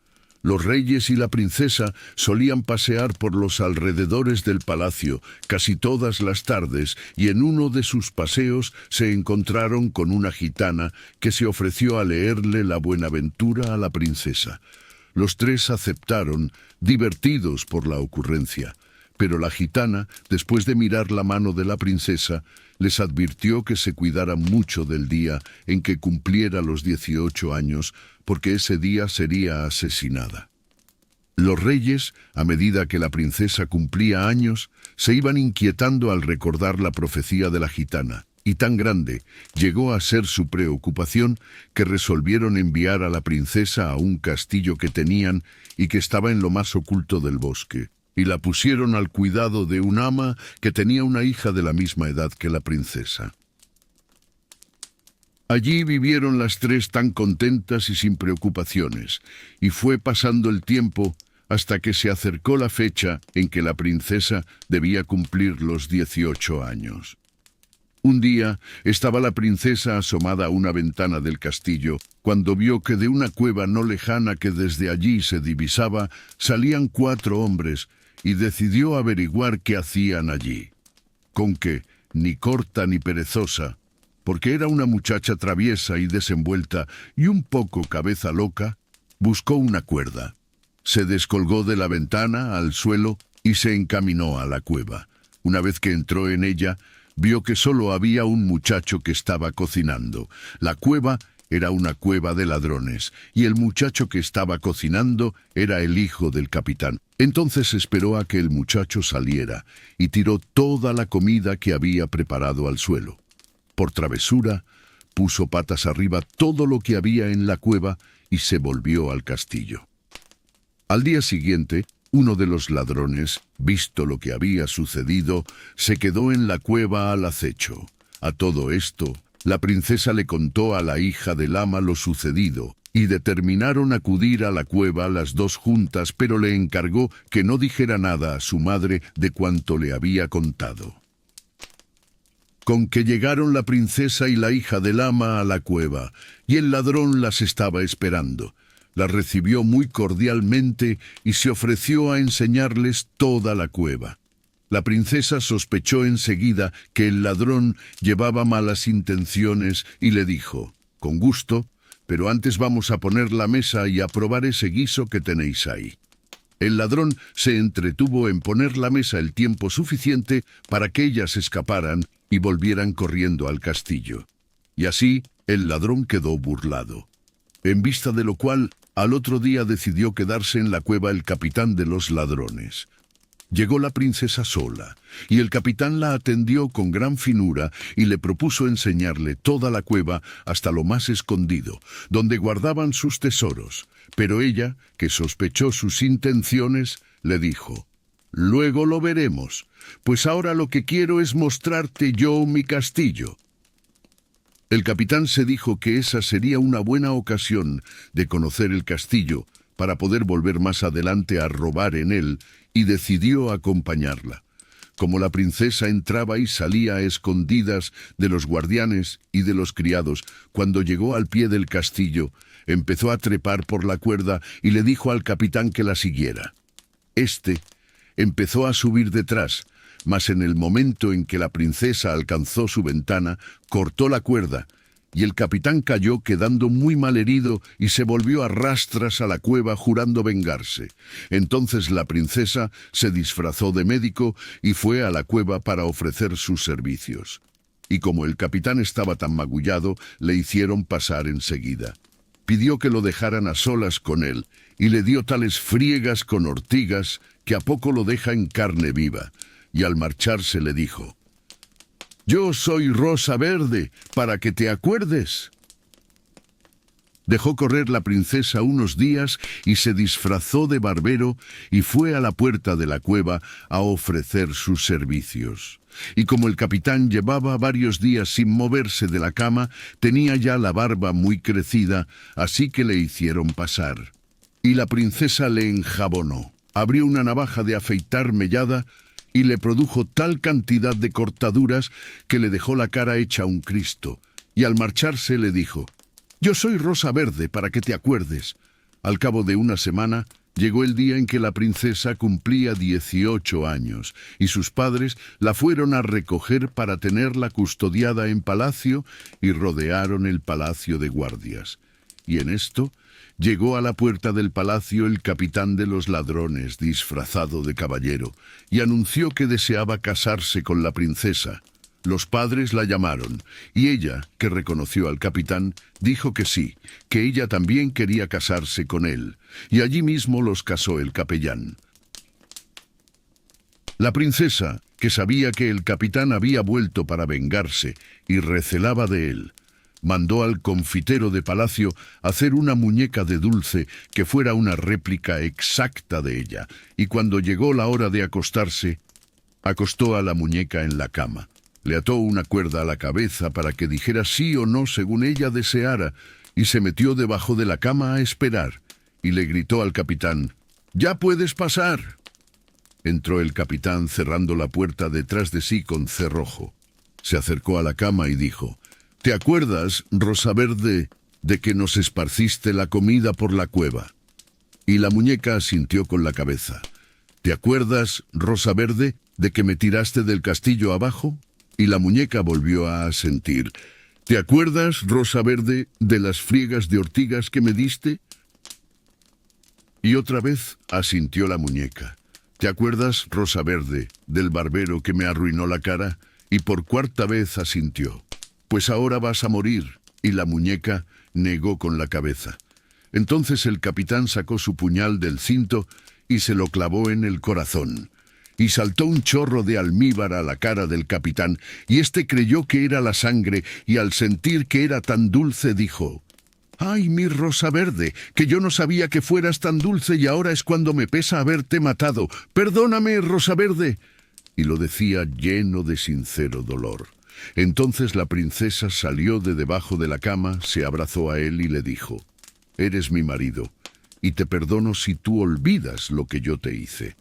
Los reyes y la princesa solían pasear por los alrededores del palacio casi todas las tardes, y en uno de sus paseos se encontraron con una gitana que se ofreció a leerle la Buenaventura a la princesa. Los 3 aceptaron, divertidos por la ocurrencia, pero la gitana, después de mirar la mano de la princesa, les advirtió que se cuidaran mucho del día en que cumpliera los 18 años, porque ese día sería asesinada. Los reyes, a medida que la princesa cumplía años, se iban inquietando al recordar la profecía de la gitana, y tan grande llegó a ser su preocupación que resolvieron enviar a la princesa a un castillo que tenían y que estaba en lo más oculto del bosque, y la pusieron al cuidado de un ama que tenía una hija de la misma edad que la princesa. Allí vivieron las tres tan contentas y sin preocupaciones, y fue pasando el tiempo hasta que se acercó la fecha en que la princesa debía cumplir los 18 años. Un día estaba la princesa asomada a una ventana del castillo, cuando vio que de una cueva no lejana que desde allí se divisaba, salían 4 hombres, y decidió averiguar qué hacían allí. Con que, ni corta ni perezosa, porque era una muchacha traviesa y desenvuelta y un poco cabeza loca, buscó una cuerda. Se descolgó de la ventana al suelo y se encaminó a la cueva. Una vez que entró en ella, vio que solo había un muchacho que estaba cocinando. La cueva era una cueva de ladrones, y el muchacho que estaba cocinando era el hijo del capitán. Entonces esperó a que el muchacho saliera, y tiró toda la comida que había preparado al suelo. Por travesura, puso patas arriba todo lo que había en la cueva y se volvió al castillo. Al día siguiente, uno de los ladrones, visto lo que había sucedido, se quedó en la cueva al acecho. A todo esto, la princesa le contó a la hija del ama lo sucedido, y determinaron acudir a la cueva las dos juntas, pero le encargó que no dijera nada a su madre de cuanto le había contado. Con que llegaron la princesa y la hija del ama a la cueva, y el ladrón las estaba esperando. Las recibió muy cordialmente y se ofreció a enseñarles toda la cueva. La princesa sospechó enseguida que el ladrón llevaba malas intenciones y le dijo: «Con gusto, pero antes vamos a poner la mesa y a probar ese guiso que tenéis ahí». El ladrón se entretuvo en poner la mesa el tiempo suficiente para que ellas escaparan y volvieran corriendo al castillo. Y así el ladrón quedó burlado. En vista de lo cual, al otro día decidió quedarse en la cueva el capitán de los ladrones. Llegó la princesa sola, y el capitán la atendió con gran finura y le propuso enseñarle toda la cueva hasta lo más escondido, donde guardaban sus tesoros. Pero ella, que sospechó sus intenciones, le dijo: «Luego lo veremos, pues ahora lo que quiero es mostrarte yo mi castillo». El capitán se dijo que esa sería una buena ocasión de conocer el castillo para poder volver más adelante a robar en él, y decidió acompañarla. Como la princesa entraba y salía a escondidas de los guardianes y de los criados, cuando llegó al pie del castillo, empezó a trepar por la cuerda y le dijo al capitán que la siguiera. Este empezó a subir detrás, mas en el momento en que la princesa alcanzó su ventana, cortó la cuerda, y el capitán cayó quedando muy mal herido y se volvió a rastras a la cueva jurando vengarse. Entonces la princesa se disfrazó de médico y fue a la cueva para ofrecer sus servicios. Y como el capitán estaba tan magullado, le hicieron pasar enseguida. Pidió que lo dejaran a solas con él, y le dio tales friegas con ortigas que a poco lo deja en carne viva, y al marcharse le dijo: «Yo soy Rosa Verde, para que te acuerdes». Dejó correr la princesa unos días y se disfrazó de barbero y fue a la puerta de la cueva a ofrecer sus servicios. Y como el capitán llevaba varios días sin moverse de la cama, tenía ya la barba muy crecida, así que le hicieron pasar. Y la princesa le enjabonó, abrió una navaja de afeitar mellada y le produjo tal cantidad de cortaduras que le dejó la cara hecha un Cristo, y al marcharse le dijo: «Yo soy Rosa Verde, para que te acuerdes». Al cabo de una semana, llegó el día en que la princesa cumplía 18 años, y sus padres la fueron a recoger para tenerla custodiada en palacio, y rodearon el palacio de guardias. Y en esto llegó a la puerta del palacio el capitán de los ladrones, disfrazado de caballero, y anunció que deseaba casarse con la princesa. Los padres la llamaron, y ella, que reconoció al capitán, dijo que sí, que ella también quería casarse con él, y allí mismo los casó el capellán. La princesa, que sabía que el capitán había vuelto para vengarse y recelaba de él, mandó al confitero de palacio hacer una muñeca de dulce que fuera una réplica exacta de ella, y cuando llegó la hora de acostarse, acostó a la muñeca en la cama. Le ató una cuerda a la cabeza para que dijera sí o no según ella deseara, y se metió debajo de la cama a esperar, y le gritó al capitán: «¡Ya puedes pasar!». Entró el capitán cerrando la puerta detrás de sí con cerrojo. Se acercó a la cama y dijo: «¿Te acuerdas, Rosaverde, de que nos esparciste la comida por la cueva?». Y la muñeca asintió con la cabeza. «¿Te acuerdas, Rosaverde, de que me tiraste del castillo abajo?». Y la muñeca volvió a asentir. «¿Te acuerdas, Rosaverde, de las friegas de ortigas que me diste?». Y otra vez asintió la muñeca. «¿Te acuerdas, Rosaverde, del barbero que me arruinó la cara?». Y por cuarta vez asintió. «Pues ahora vas a morir». Y la muñeca negó con la cabeza. Entonces el capitán sacó su puñal del cinto y se lo clavó en el corazón. Y saltó un chorro de almíbar a la cara del capitán, y éste creyó que era la sangre, y al sentir que era tan dulce dijo: «¡Ay, mi Rosaverde, que yo no sabía que fueras tan dulce y ahora es cuando me pesa haberte matado! ¡Perdóname, Rosaverde!». Y lo decía lleno de sincero dolor. Entonces la princesa salió de debajo de la cama, se abrazó a él y le dijo: «Eres mi marido, y te perdono si tú olvidas lo que yo te hice».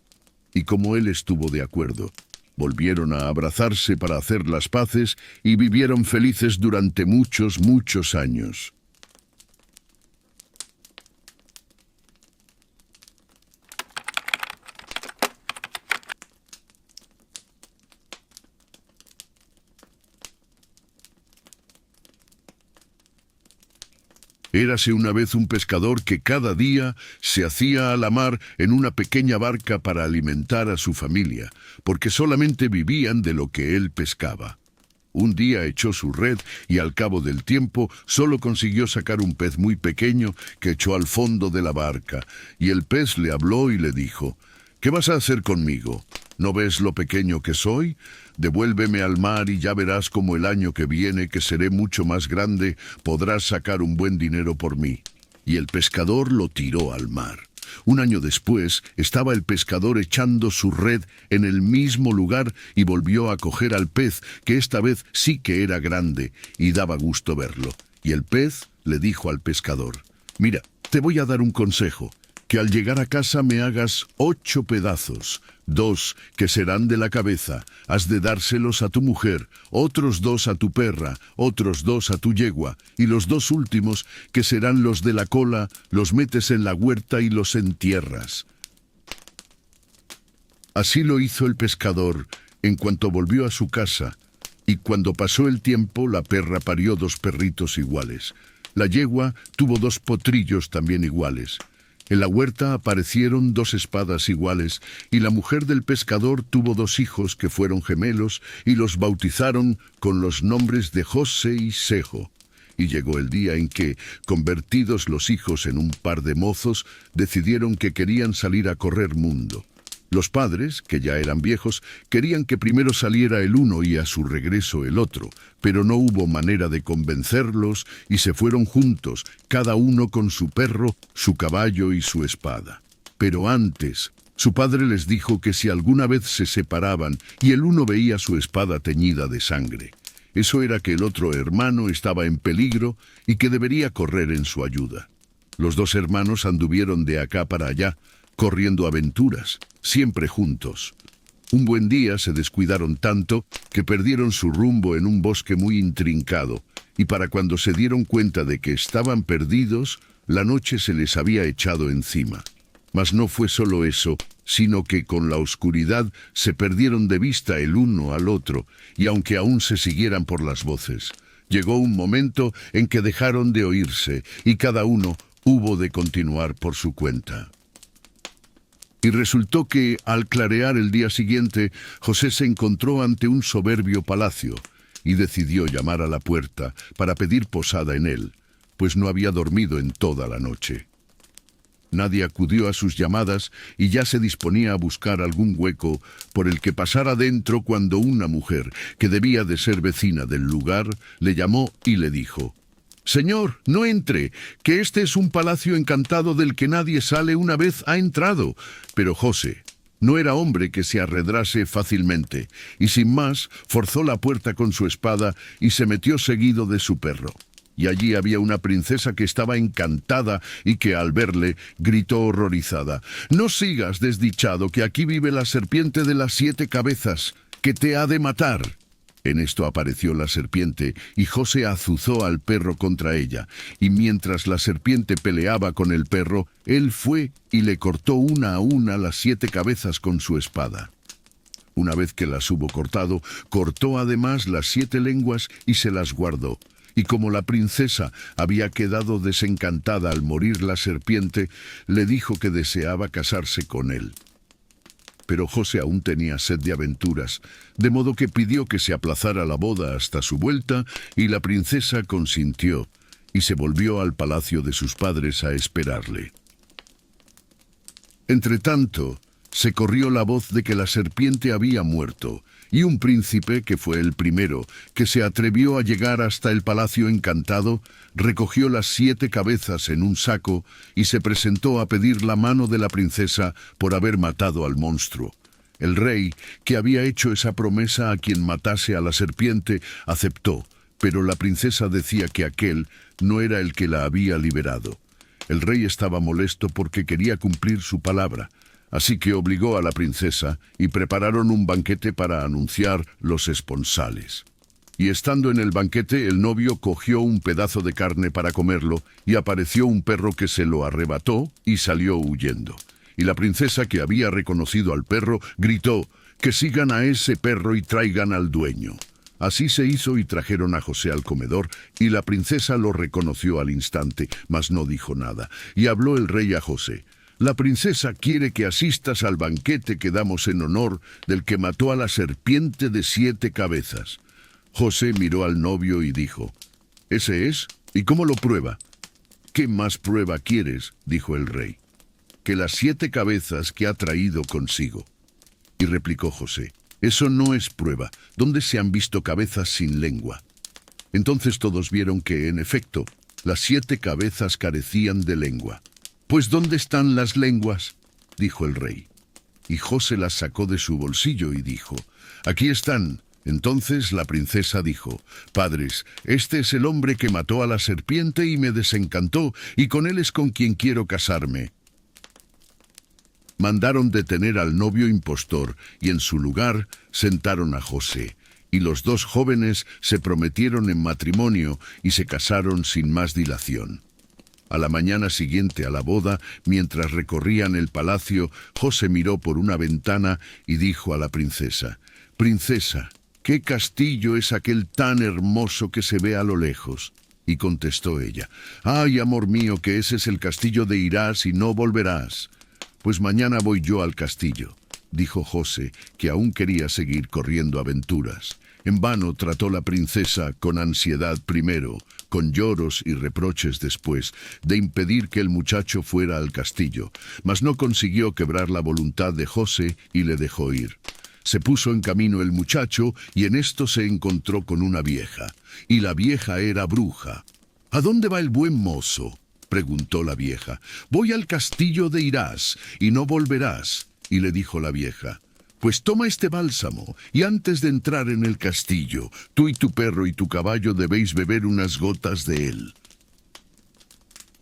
Y como él estuvo de acuerdo, volvieron a abrazarse para hacer las paces y vivieron felices durante muchos, muchos años. Érase una vez un pescador que cada día se hacía a la mar en una pequeña barca para alimentar a su familia, porque solamente vivían de lo que él pescaba. Un día echó su red y al cabo del tiempo solo consiguió sacar un pez muy pequeño que echó al fondo de la barca, y el pez le habló y le dijo: «¿Qué vas a hacer conmigo? ¿No ves lo pequeño que soy? Devuélveme al mar y ya verás cómo el año que viene, que seré mucho más grande, podrás sacar un buen dinero por mí». Y el pescador lo tiró al mar. Un año después estaba el pescador echando su red en el mismo lugar y volvió a coger al pez, que esta vez sí que era grande y daba gusto verlo. Y el pez le dijo al pescador: «Mira, te voy a dar un consejo. Que al llegar a casa me hagas 8 pedazos, 2 que serán de la cabeza, has de dárselos a tu mujer, otros 2 a tu perra, otros 2 a tu yegua, y los 2 últimos, que serán los de la cola, los metes en la huerta y los entierras». Así lo hizo el pescador en cuanto volvió a su casa, y cuando pasó el tiempo la perra parió 2 perritos iguales. La yegua tuvo 2 potrillos también iguales. En la huerta aparecieron 2 espadas iguales, y la mujer del pescador tuvo 2 hijos que fueron gemelos, y los bautizaron con los nombres de José y Sejo. Y llegó el día en que, convertidos los hijos en un par de mozos, decidieron que querían salir a correr mundo. Los padres, que ya eran viejos, querían que primero saliera el uno y a su regreso el otro, pero no hubo manera de convencerlos y se fueron juntos, cada uno con su perro, su caballo y su espada. Pero antes, su padre les dijo que si alguna vez se separaban y el uno veía su espada teñida de sangre, eso era que el otro hermano estaba en peligro y que debería correr en su ayuda. Los 2 hermanos anduvieron de acá para allá, corriendo aventuras, siempre juntos. Un buen día se descuidaron tanto que perdieron su rumbo en un bosque muy intrincado, y para cuando se dieron cuenta de que estaban perdidos, la noche se les había echado encima. Mas no fue solo eso, sino que con la oscuridad se perdieron de vista el uno al otro, y aunque aún se siguieran por las voces, llegó un momento en que dejaron de oírse, y cada uno hubo de continuar por su cuenta. Y resultó que, al clarear el día siguiente, José se encontró ante un soberbio palacio, y decidió llamar a la puerta para pedir posada en él, pues no había dormido en toda la noche. Nadie acudió a sus llamadas y ya se disponía a buscar algún hueco por el que pasara dentro cuando una mujer, que debía de ser vecina del lugar, le llamó y le dijo: «Señor, no entre, que este es un palacio encantado del que nadie sale una vez ha entrado». Pero José no era hombre que se arredrase fácilmente, y sin más forzó la puerta con su espada y se metió seguido de su perro. Y allí había una princesa que estaba encantada y que al verle gritó horrorizada: «No sigas, desdichado, que aquí vive la serpiente de las 7 cabezas, que te ha de matar». En esto apareció la serpiente, y José azuzó al perro contra ella, y mientras la serpiente peleaba con el perro, él fue y le cortó una a una las 7 cabezas con su espada. Una vez que las hubo cortado, cortó además las 7 lenguas y se las guardó. Y como la princesa había quedado desencantada al morir la serpiente, le dijo que deseaba casarse con él. Pero José aún tenía sed de aventuras, de modo que pidió que se aplazara la boda hasta su vuelta, y la princesa consintió, y se volvió al palacio de sus padres a esperarle. Entretanto, se corrió la voz de que la serpiente había muerto, y un príncipe, que fue el primero, que se atrevió a llegar hasta el palacio encantado, recogió las 7 cabezas en un saco y se presentó a pedir la mano de la princesa por haber matado al monstruo. El rey, que había hecho esa promesa a quien matase a la serpiente, aceptó, pero la princesa decía que aquel no era el que la había liberado. El rey estaba molesto porque quería cumplir su palabra. Así que obligó a la princesa y prepararon un banquete para anunciar los esponsales. Y estando en el banquete, el novio cogió un pedazo de carne para comerlo y apareció un perro que se lo arrebató y salió huyendo. Y la princesa, que había reconocido al perro, gritó: «Que sigan a ese perro y traigan al dueño». Así se hizo y trajeron a José al comedor, y la princesa lo reconoció al instante, mas no dijo nada. Y habló el rey a José: «La princesa quiere que asistas al banquete que damos en honor del que mató a la serpiente de 7 cabezas». José miró al novio y dijo: «¿Ese es? ¿Y cómo lo prueba?». «¿Qué más prueba quieres?», dijo el rey. «Que las 7 cabezas que ha traído consigo». Y replicó José: «Eso no es prueba. ¿Dónde se han visto cabezas sin lengua?». Entonces todos vieron que, en efecto, las 7 cabezas carecían de lengua. «Pues, ¿dónde están las lenguas?», dijo el rey. Y José las sacó de su bolsillo y dijo: «Aquí están». Entonces la princesa dijo: «Padres, este es el hombre que mató a la serpiente y me desencantó, y con él es con quien quiero casarme». Mandaron detener al novio impostor, y en su lugar sentaron a José. Y los 2 jóvenes se prometieron en matrimonio y se casaron sin más dilación. A la mañana siguiente a la boda, mientras recorrían el palacio, José miró por una ventana y dijo a la princesa: «Princesa, ¿qué castillo es aquel tan hermoso que se ve a lo lejos?». Y contestó ella: «Ay, amor mío, que ese es el castillo de Irás y no volverás». «Pues mañana voy yo al castillo», dijo José, que aún quería seguir corriendo aventuras. En vano trató la princesa, con ansiedad primero, con lloros y reproches después, de impedir que el muchacho fuera al castillo, mas no consiguió quebrar la voluntad de José y le dejó ir. Se puso en camino el muchacho y en esto se encontró con una vieja, y la vieja era bruja. «¿A dónde va el buen mozo?», preguntó la vieja. «Voy al castillo de Irás y no volverás». Y le dijo la vieja: «Pues toma este bálsamo, y antes de entrar en el castillo, tú y tu perro y tu caballo debéis beber unas gotas de él».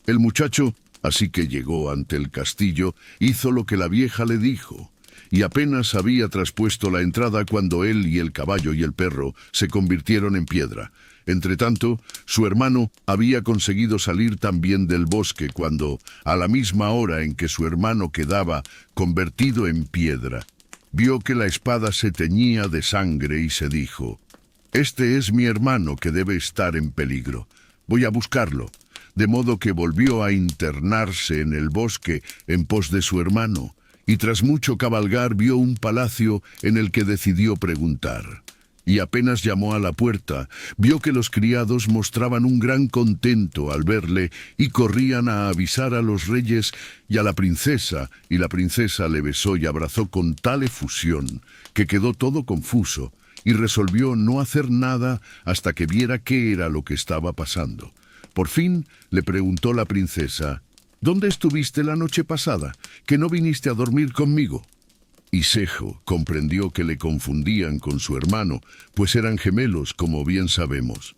El muchacho, así que llegó ante el castillo, hizo lo que la vieja le dijo, y apenas había traspuesto la entrada cuando él y el caballo y el perro se convirtieron en piedra. Entretanto, su hermano había conseguido salir también del bosque cuando, a la misma hora en que su hermano quedaba convertido en piedra, vio que la espada se teñía de sangre y se dijo: «Este es mi hermano que debe estar en peligro. Voy a buscarlo». De modo que volvió a internarse en el bosque en pos de su hermano, y tras mucho cabalgar vio un palacio en el que decidió preguntar. Y apenas llamó a la puerta, vio que los criados mostraban un gran contento al verle y corrían a avisar a los reyes y a la princesa, y la princesa le besó y abrazó con tal efusión que quedó todo confuso y resolvió no hacer nada hasta que viera qué era lo que estaba pasando. Por fin le preguntó la princesa: «¿Dónde estuviste la noche pasada, que no viniste a dormir conmigo?». Y Sejo comprendió que le confundían con su hermano, pues eran gemelos, como bien sabemos.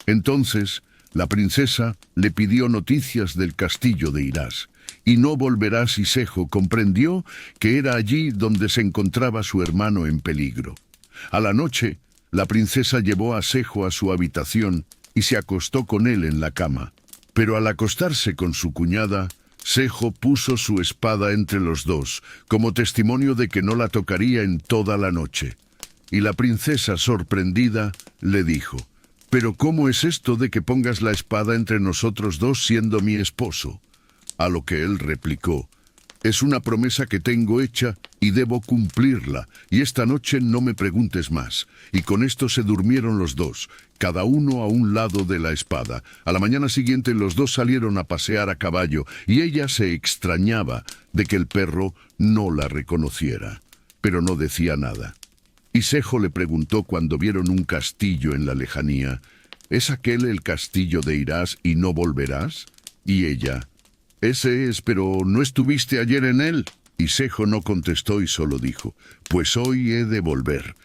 Entonces, la princesa le pidió noticias del castillo de Irás, y no volverás, y Sejo comprendió que era allí donde se encontraba su hermano en peligro. A la noche, la princesa llevó a Sejo a su habitación y se acostó con él en la cama. Pero al acostarse con su cuñada, Sejo puso su espada entre los dos, como testimonio de que no la tocaría en toda la noche. Y la princesa, sorprendida, le dijo: «¿Pero cómo es esto de que pongas la espada entre nosotros dos siendo mi esposo?». A lo que él replicó: «Es una promesa que tengo hecha y debo cumplirla, y esta noche no me preguntes más». Y con esto se durmieron los dos, cada uno a un lado de la espada. A la mañana siguiente los dos salieron a pasear a caballo, y ella se extrañaba de que el perro no la reconociera, pero no decía nada. Y Sejo le preguntó cuando vieron un castillo en la lejanía: «¿Es aquel el castillo de Irás y no volverás?». Y ella: «Ese es, pero ¿no estuviste ayer en él?». Y Sejo no contestó y solo dijo: «Pues hoy he de volver».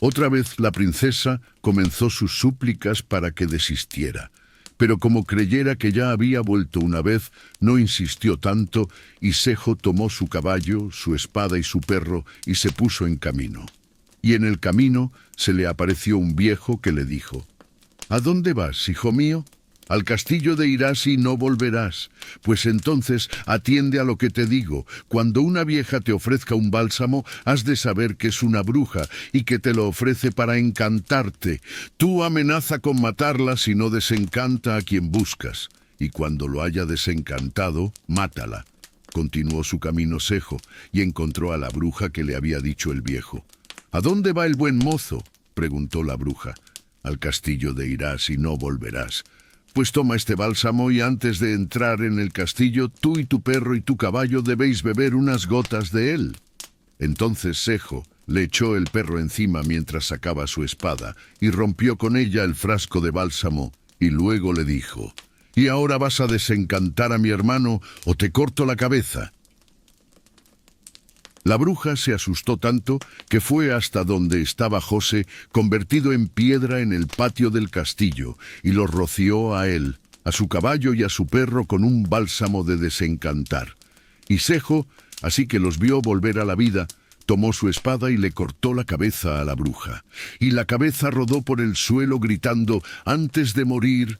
Otra vez la princesa comenzó sus súplicas para que desistiera, pero como creyera que ya había vuelto una vez, no insistió tanto, y Sejo tomó su caballo, su espada y su perro y se puso en camino. Y en el camino se le apareció un viejo que le dijo: «¿A dónde vas, hijo mío?». «Al castillo de Irás y no volverás». «Pues entonces atiende a lo que te digo. Cuando una vieja te ofrezca un bálsamo, has de saber que es una bruja y que te lo ofrece para encantarte. Tú amenaza con matarla si no desencanta a quien buscas. Y cuando lo haya desencantado, mátala». Continuó su camino Sejo y encontró a la bruja que le había dicho el viejo. «¿A dónde va el buen mozo?», preguntó la bruja. «Al castillo de Irás y no volverás». «Pues toma este bálsamo y antes de entrar en el castillo, tú y tu perro y tu caballo debéis beber unas gotas de él». Entonces Sejo le echó el perro encima mientras sacaba su espada y rompió con ella el frasco de bálsamo, y luego le dijo: «¿Y ahora vas a desencantar a mi hermano o te corto la cabeza?». La bruja se asustó tanto que fue hasta donde estaba José, convertido en piedra en el patio del castillo, y lo roció a él, a su caballo y a su perro con un bálsamo de desencantar. Y Sejo, así que los vio volver a la vida, tomó su espada y le cortó la cabeza a la bruja. Y la cabeza rodó por el suelo gritando antes de morir: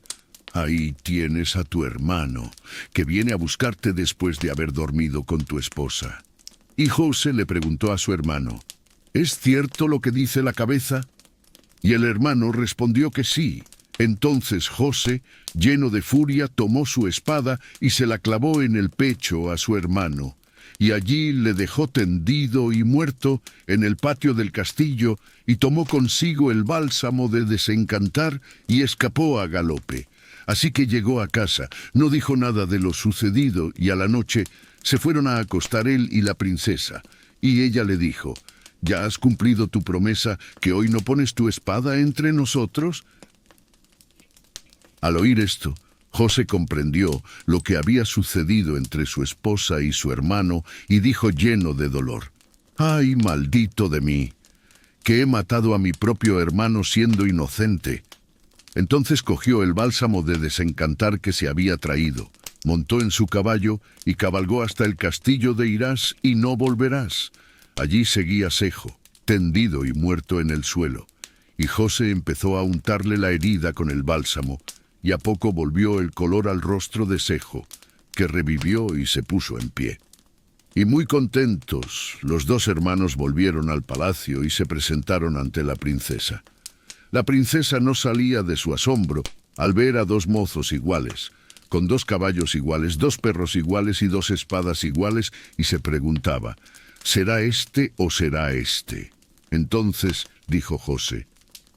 «Ahí tienes a tu hermano, que viene a buscarte después de haber dormido con tu esposa». Y José le preguntó a su hermano: «¿Es cierto lo que dice la cabeza?». Y el hermano respondió que sí. Entonces José, lleno de furia, tomó su espada y se la clavó en el pecho a su hermano. Y allí le dejó tendido y muerto en el patio del castillo, y tomó consigo el bálsamo de desencantar y escapó a galope. Así que llegó a casa, no dijo nada de lo sucedido, y a la noche se fueron a acostar él y la princesa. Y ella le dijo: «¿Ya has cumplido tu promesa, que hoy no pones tu espada entre nosotros?». Al oír esto, José comprendió lo que había sucedido entre su esposa y su hermano, y dijo lleno de dolor: «¡Ay, maldito de mí, que he matado a mi propio hermano siendo inocente!». Entonces cogió el bálsamo de desencantar que se había traído, montó en su caballo y cabalgó hasta el castillo de Irás y no volverás. Allí seguía Sejo, tendido y muerto en el suelo, y José empezó a untarle la herida con el bálsamo, y a poco volvió el color al rostro de Sejo, que revivió y se puso en pie. Y muy contentos, los dos hermanos volvieron al palacio y se presentaron ante la princesa. La princesa no salía de su asombro al ver a dos mozos iguales, con 2 caballos iguales, 2 perros iguales y 2 espadas iguales, y se preguntaba, ¿será este o será este? Entonces dijo José,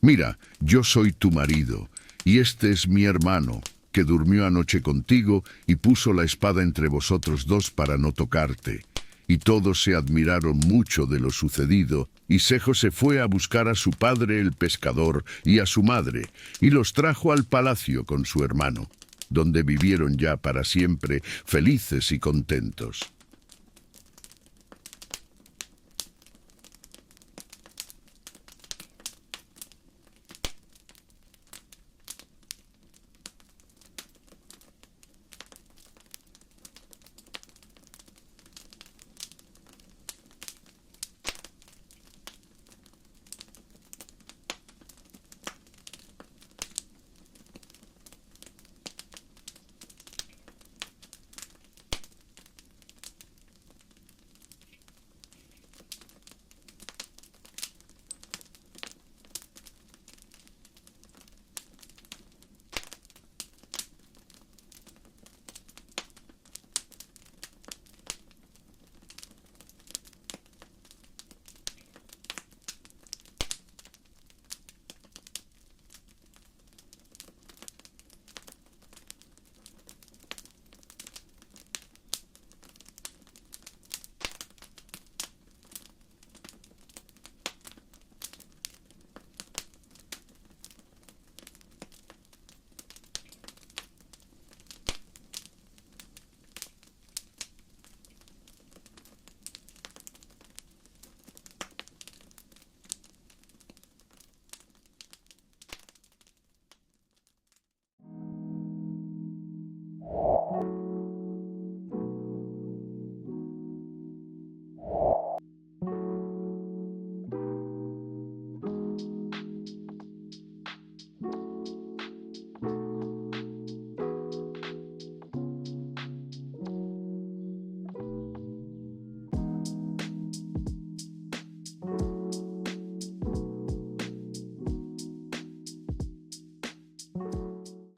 mira, yo soy tu marido, y este es mi hermano, que durmió anoche contigo y puso la espada entre vosotros dos para no tocarte. Y todos se admiraron mucho de lo sucedido, y Sejo se fue a buscar a su padre el pescador y a su madre, y los trajo al palacio con su hermano, donde vivieron ya para siempre felices y contentos.